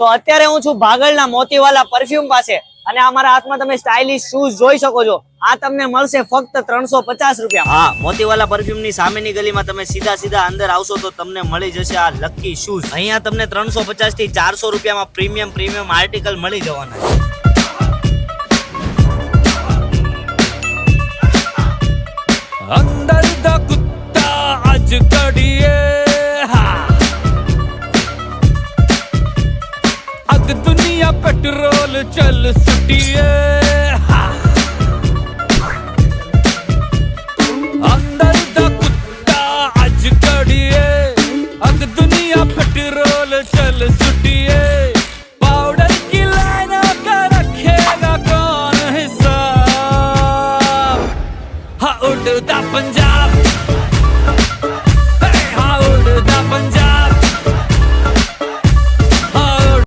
તો અત્યારે હું છું ભાગળના મોતીવાલા પરફ્યુમ પાસે અને અમારા હાથમાં તમે સ્ટાઇલિશ શૂઝ જોઈ શકો છો. આ તમને મળશે ફક્ત 350 રૂપિયા. હા, મોતીવાલા પરફ્યુમ ની સામેની ગલીમાં તમે સીધા અંદર આવશો તો તમને મળી જશે આ લકી શૂઝ. અહીંયા તમને 350 થી 400 રૂપિયામાં પ્રીમિયમ આર્ટિકલ મળી જવાના છે. अंदर द कुत्ता आज कड़िए अग दुनिया पेट्रोल चल सुटिए